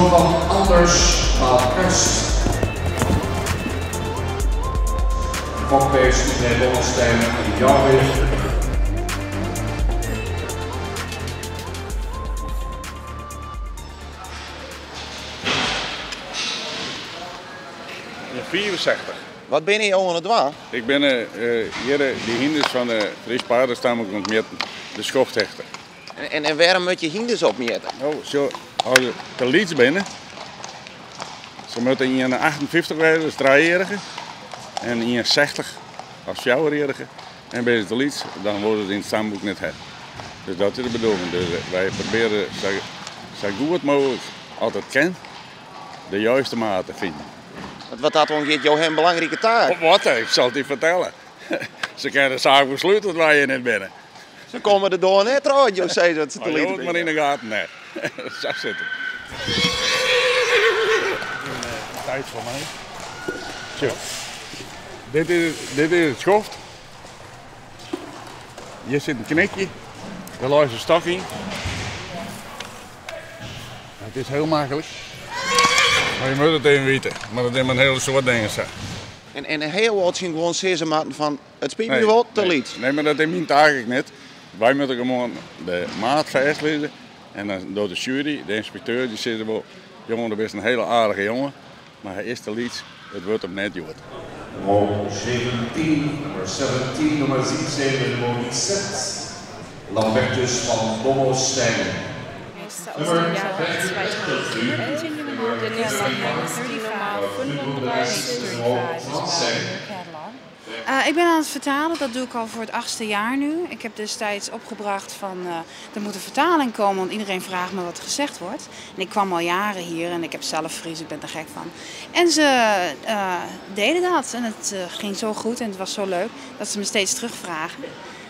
zoon van Anders Malkust. Fokbeest meneer Donaldstein en Jouwweg. In 64. Wat ben je aan het doen? Ik ben hier de hinders van de Fries paardenstam ontmeten, de schoofthechter. En waarom moet je hinders opmeten? Oh, zo, als je te lieds binnen, ze moeten in 58 wezen als 3-jarige en in 60 als 4-jarige. En ben je te lieds, dan wordt het in het stamboek net het. Dus dat is de bedoeling. Dus wij proberen zo goed mogelijk altijd de juiste maat te vinden. Wat dat ongeveer jouw een belangrijke taak? Wat? Ik zal het je vertellen. Ze kunnen de zaak besluiten waar je net binnen. Ze komen er door net uit, je zei dat ze te Je lief hoort maar in de gaten, nee. Zo zit het. Tijd voor mij. Zo. Dit is het schoft. Hier zit een knikje. Daar ligt een stok in. Het is heel makkelijk. Maar je moet het even weten. Maar dat is een hele soort dingen. En heel wat zien gewoon zeer maten van het spijt me wel te lief. Nee, maar dat is mijn taak niet. Wij moeten gewoon de maat vastleggen. En dan door de jury, de inspecteur, die zegt wel, jongen, dat is een hele aardige jongen. Maar hij is te lief, het wordt hem net goed. Nummer 17, nummer 77, nummer 6. Lambertus van Donaldstein. Aus dem Jahr 2014. Der nächste hengst, die Nummer 35. Ik ben aan het vertalen, dat doe ik al voor het 8e jaar nu. Ik heb destijds opgebracht van er moet een vertaling komen, want iedereen vraagt me wat gezegd wordt. En ik kwam al jaren hier en ik heb zelf Fries, ik ben er gek van. En ze deden dat en het ging zo goed en het was zo leuk dat ze me steeds terugvragen.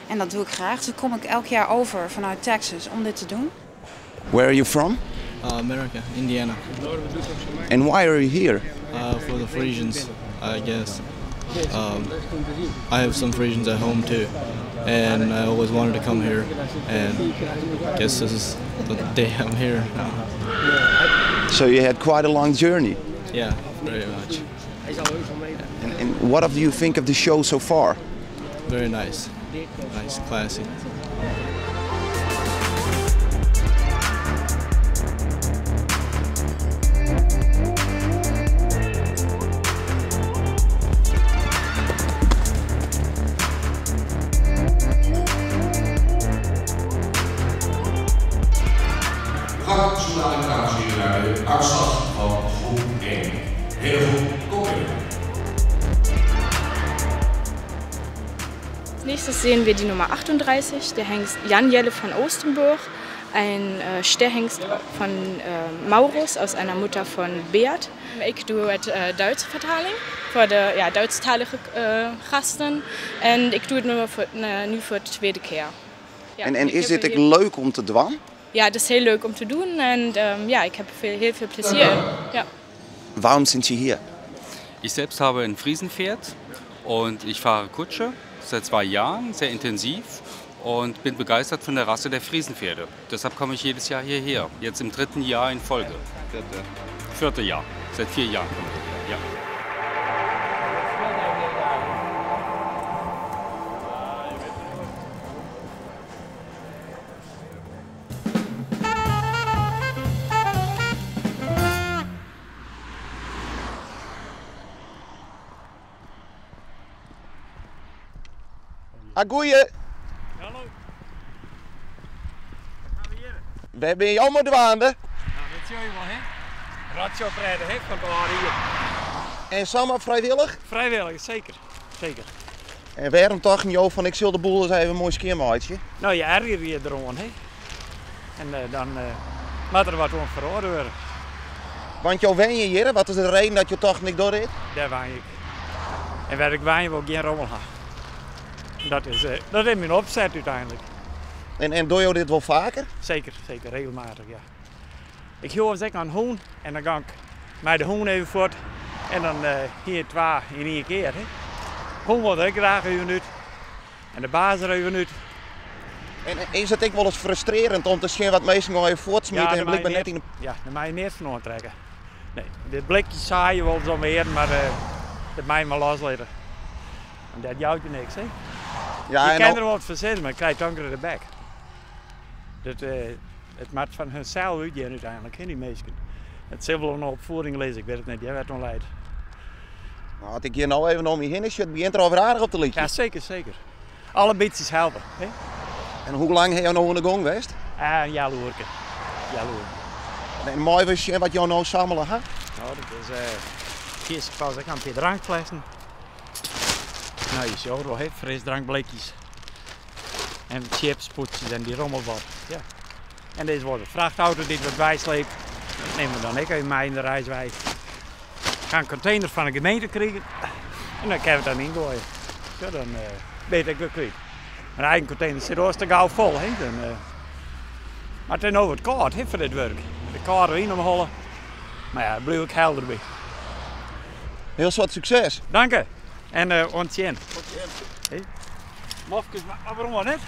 En dat doe ik graag, dus kom ik elk jaar over vanuit Texas om dit te doen. Where are you from? America, Indiana. And why are you here? For the Frisians, I guess. I have some Frisians at home too, and I always wanted to come here, and I guess this is the day I'm here now. So you had quite a long journey. Yeah, very much. And what do you think of the show so far? Very nice. Nice, classy. Dames en heren, naar de uitslag van groep 1. Heel goed, kom in. Als nächstes sehen wir die Nummer 38, der Hengst Jan Jelle von Ostenburg, ein Sterhengst von Maurus aus einer Mutter von Beat. Ik doe het Duitse vertaling voor de Duitsstalige gasten en ik doe het nu voor de tweede keer. Ja, en is dit ook leuk om te doen? Ja, das ist heel leuk om te doen en ja, ich habe heel viel Plezier. Ja. Warum sind Sie hier? Ich selbst habe ein Friesenpferd und ich fahre Kutsche seit 2 Jahren, sehr intensiv und bin begeistert von der Rasse der Friesenpferde. Deshalb komme ich jedes Jahr hierher, jetzt im 3. Jahr in Folge. 4. Jahr, seit 4 Jahren komme ich hierher. Ja. Goeie. Hallo. We hebben jou maar dwaande. Nou, dat zie je wel, hè? Ratio-vrijdag, hè, van hier. En samen vrijwillig? Vrijwillig, zeker. Zeker. En waarom toch jou van ik zal de boel eens even een mooi skiermaatje? Nou, je erger hier erom, hè? En dan moet er wat om verhoren worden. Want jou wen je hier, wat is de reden dat je toch niet doorreed? Daar waan ik. En waar ik waan je wil geen rommel gaan. Dat is mijn opzet uiteindelijk. En doe je dit wel vaker? Zeker, zeker, regelmatig, ja. Ik ga eens aan een hoen en dan ga ik met de hoen even voort. En dan hier 2 in 1 keer. Hè. Hoen wordt ik graag even uit. En de baas er even uit. En is het ook wel eens frustrerend om te zien wat mensen gewoon even voortsmieten en blijkbaar net in de... Ja, daar mag je niet van aantrekken. Nee, de blikjes zaaien wel zo meer, maar dat mag je maar loslaten. En dat jouwt je niks, hè? Ja, je kan er wat verzinnen, maar je krijgt donker in de bek. Het maakt van hun cel uitgaan uiteindelijk, hè, die mensen. Het zal wel een opvoeding lezen, ik weet het niet, jij werd nog leid. Nou, had ik hier nou even om je heen, het begint er over aardig op te liedje. Ja, zeker, zeker. Alle beetjes helpen. Hè? En hoe lang heb je nou in de gang geweest? Een jaar loerke. En mooi was je wat jou nou samen had? Nou, dat is eerst pas ik aan een drankflessen. Nou, je ziet wel frisdrankblikjes. En chips, poetjes en die rommelbad. Ja. En deze wordt een vrachtauto die wat bijsleept. Dat nemen we dan ik uit mij in de reiswij. Ik ga een container van de gemeente krijgen. En dan kan je het dan ingooien. Zo, dan weet ik het kwijt. Mijn eigen container zit al te gauw vol. Hè? Maar het is nou wat koud voor dit werk. De koude erin omhollen. Maar ja, daar blijf ik helder bij. Heel wat succes. Dank je. En ontjen. Hey. Mofkes, maar waarom niet?